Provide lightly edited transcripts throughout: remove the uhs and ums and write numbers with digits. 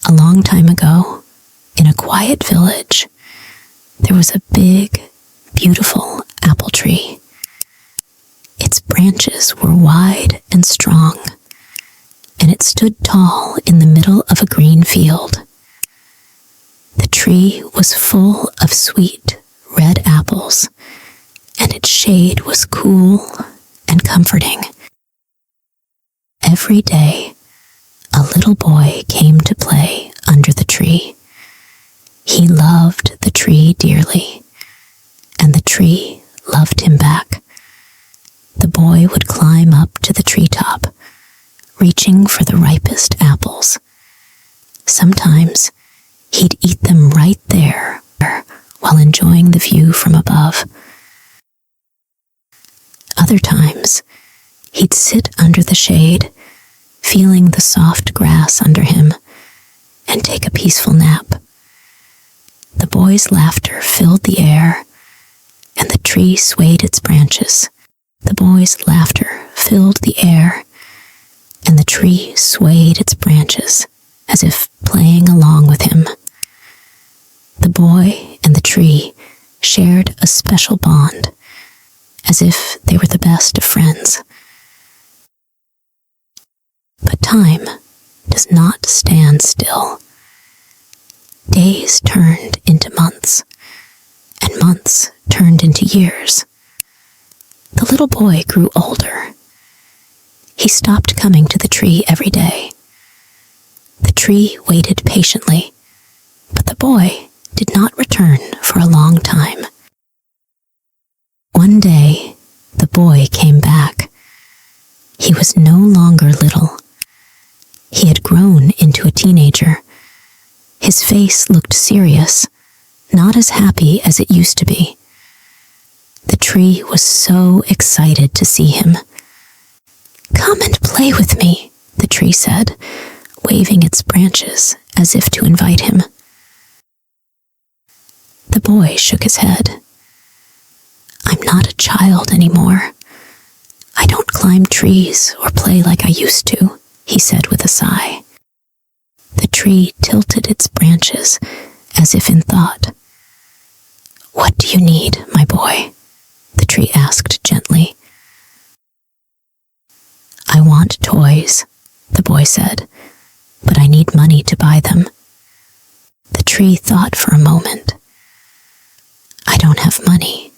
A long time ago, in a quiet village, there was a big, beautiful apple tree. Its branches were wide and strong, and it stood tall in the middle of a green field. The tree was full of sweet, red apples, and its shade was cool and comforting. Every day, a little boy came to play under the tree. He loved the tree dearly, and the tree loved him back. The boy would climb up to the treetop, reaching for the ripest apples. Sometimes he'd eat them right there while enjoying the view from above. Other times, he'd sit under the shade, feeling the soft grass under him, and take a peaceful nap. The boy's laughter filled the air, and the tree swayed its branches. The boy's laughter filled the air, and the tree swayed its branches as if playing along with him. The boy and the tree shared a special bond, as if they were the best of friends. But time does not stand still. Days turned into months, and months turned into years. The little boy grew older. He stopped coming to the tree every day. The tree waited patiently, but the boy did not return for a long time. One day, the boy came back. He was no longer little. He had grown into a teenager. His face looked serious, not as happy as it used to be. The tree was so excited to see him. "Come and play with me," the tree said, waving its branches as if to invite him. The boy shook his head. "I'm not a child anymore. I don't climb trees or play like I used to," he said with a sigh. The tree tilted its branches as if in thought. "What do you need, my boy?" the tree asked gently. "I want toys," the boy said, "but I need money to buy them." The tree thought for a moment. "I don't have money,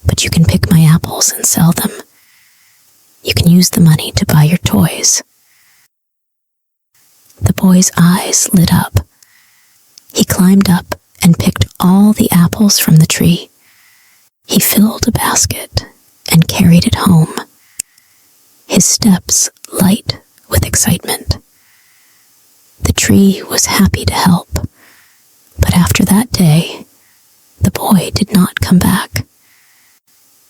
but you can pick my apples and sell them. You can use the money to buy your toys." The boy's eyes lit up. He climbed up and picked all the apples from the tree. He filled a basket and carried it home, his steps light with excitement. The tree was happy to help, but after that day, the boy did not come back.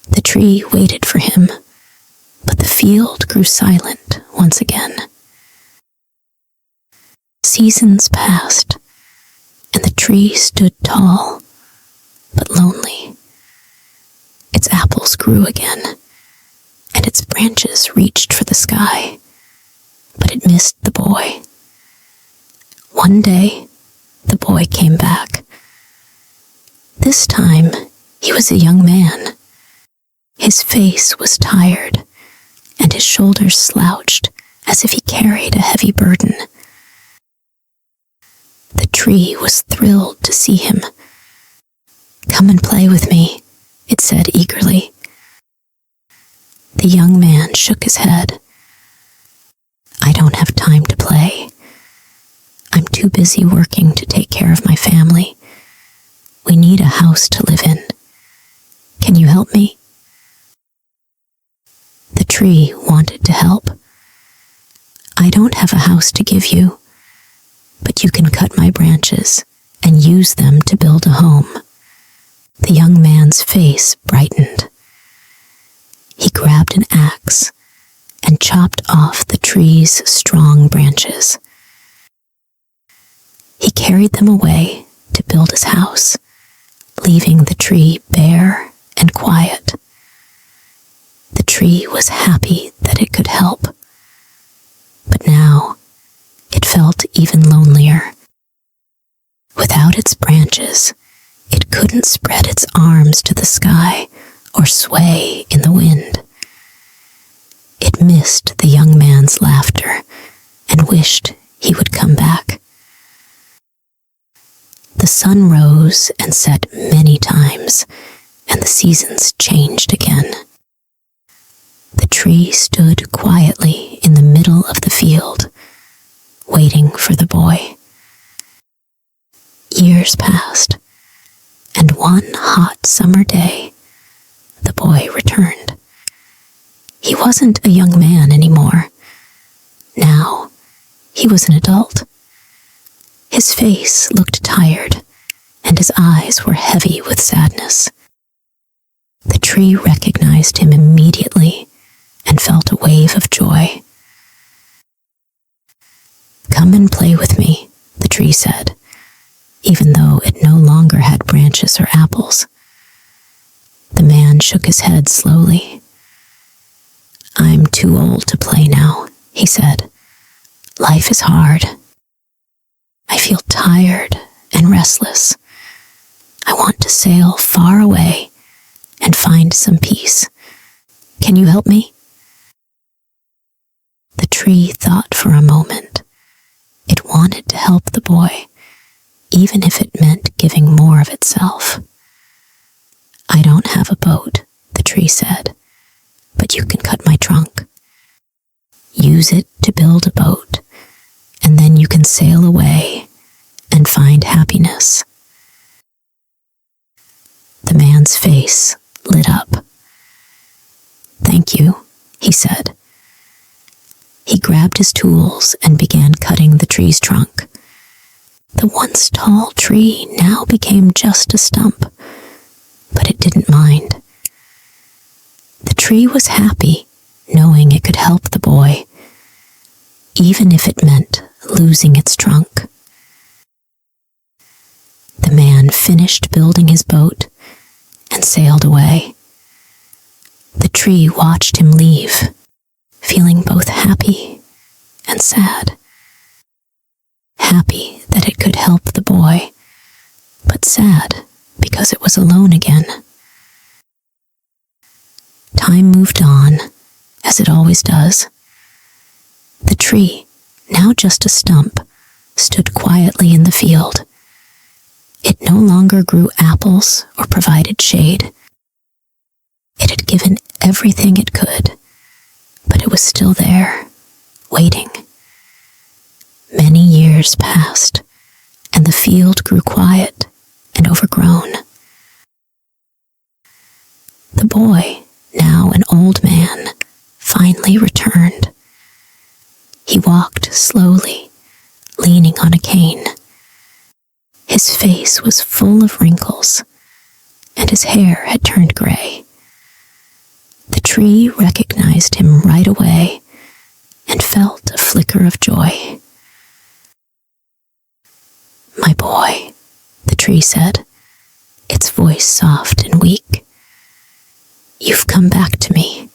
The tree waited for him, but the field grew silent once again. Seasons passed, and the tree stood tall, but lonely. Its apples grew again, and its branches reached for the sky, but it missed the boy. One day, the boy came back. This time, he was a young man. His face was tired, and his shoulders slouched as if he carried a heavy burden. The tree was thrilled to see him. "Come and play with me," it said eagerly. The young man shook his head. "I don't have time to play. I'm too busy working to take care of my family. We need a house to live in. Can you help me?" The tree wanted to help. "I don't have a house to give you, but you can cut my branches and use them to build a home." The young man's face brightened. He grabbed an axe and chopped off the tree's strong branches. He carried them away to build his house, leaving the tree bare and quiet. The tree was happy that it could help, but now it felt even lonelier. Without its branches, it couldn't spread its arms to the sky or sway in the wind. It missed the young man's laughter and wished he would come back. The sun rose and set many times, and the seasons changed again. The tree stood quietly in the middle of the field, waiting for the boy. Years passed, and one hot summer day, the boy returned. He wasn't a young man anymore. Now, he was an adult. His face looked tired, and his eyes were heavy with sadness. The tree recognized him immediately and felt a wave of joy. "Come and play with me," the tree said, even though it no longer had branches or apples. The man shook his head slowly. "I'm too old to play now," he said. "Life is hard. I feel tired and restless. I want to sail far away and find some peace. Can you help me?" The tree thought for a moment. It wanted to help the boy, even if it meant giving more of itself. "I don't have a boat," the tree said, "but you can cut my trunk. Use it to build a boat, and then you can sail away and find happiness." The man's face lit up. "Thank you," he said. He grabbed his tools and began cutting the tree's trunk. The once tall tree now became just a stump, but it didn't mind. The tree was happy, knowing it could help the boy, even if it meant losing its trunk. The man finished building his boat and sailed away. The tree watched him leave, feeling both happy and sad. Happy that it could help the boy, but sad because it was alone again. Time moved on, as it always does. The tree, now just a stump, stood quietly in the field. It no longer grew apples or provided shade. It had given everything it could, but it was still there, waiting. Many years passed, and the field grew quiet and overgrown. The boy, now an old man, finally returned. He walked slowly, leaning on a cane. His face was full of wrinkles, and his hair had turned gray. The tree recognized him right away and felt a flicker of joy. "My boy," the tree said, its voice soft and weak. "You've come back to me."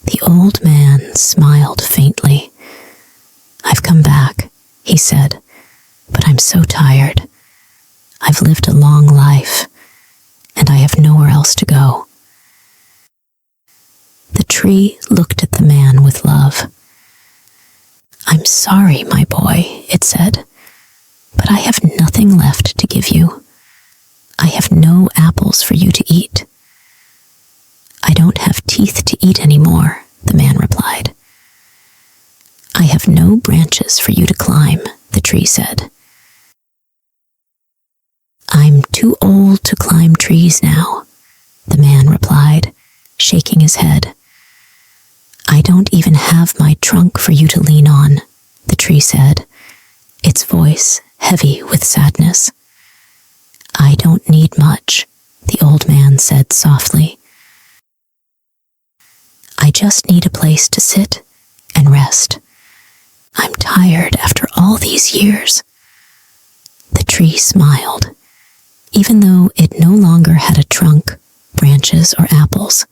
The old man smiled faintly. "I've come back," he said, "but I'm so tired. I've lived a long life, and I have nowhere else to go." The tree looked at the man with love. "I'm sorry, my boy," it said, "but I have nothing left to give you. I have no apples for you to eat." "I don't have teeth to eat anymore," the man replied. "I have no branches for you to climb," the tree said. "I'm too old to climb trees now," the man replied, shaking his head. "I don't even have my trunk for you to lean on," the tree said, its voice heavy with sadness. "I don't need much," the old man said softly. "I just need a place to sit and rest. I'm tired after all these years." The tree smiled, even though it no longer had a trunk, branches, or apples.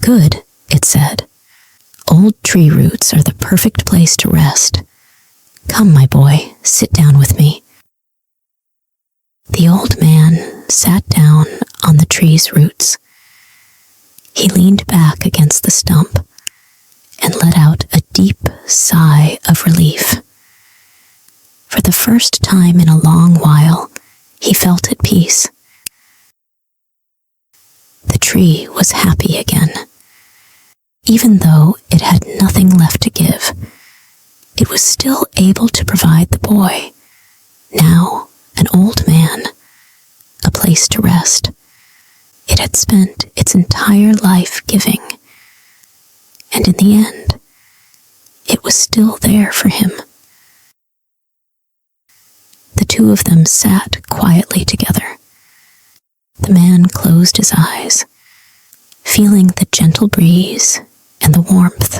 "Good," it said. "Old tree roots are the perfect place to rest. Come, my boy, sit down with me. The old man sat down on the tree's roots. He leaned back against the stump and let out a deep sigh of relief. For the first time in a long while, he felt at peace. The tree was happy again. Even though it had nothing left to give, it was still able to provide the boy, now an old man, a place to rest. It had spent its entire life giving, and in the end, it was still there for him. The two of them sat quietly together. The man closed his eyes, feeling the gentle breeze and the warmth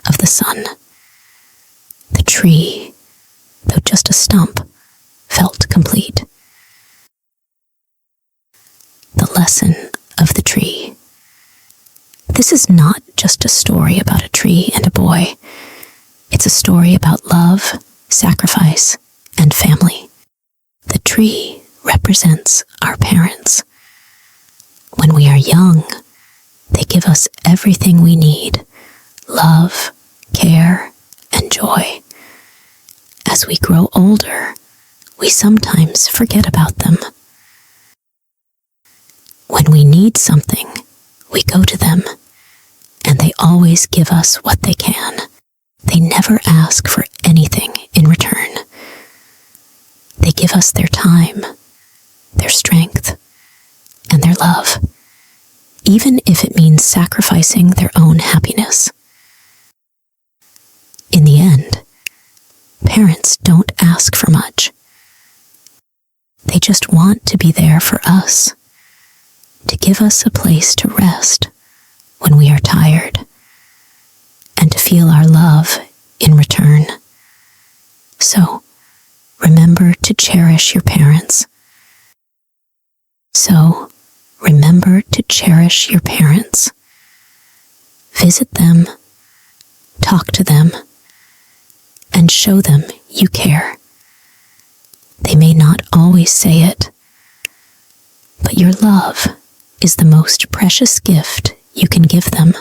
of the sun. The tree, though just a stump, felt complete. The lesson of the tree. This is not just a story about a tree and a boy. It's a story about love, sacrifice, and family. The tree represents our parents. When we are young, they give us everything we need: love, care, and joy. As we grow older, we sometimes forget about them. When we need something, we go to them, and they always give us what they can. They never ask for anything in return. They give us their time, their strength, and their love, even if it means sacrificing their own happiness. In the end, parents don't ask for much. They just want to be there for us, to give us a place to rest when we are tired, and to feel our love in return. So, remember to cherish your parents. Visit them, talk to them, and show them you care. They may not always say it, but your love is the most precious gift you can give them.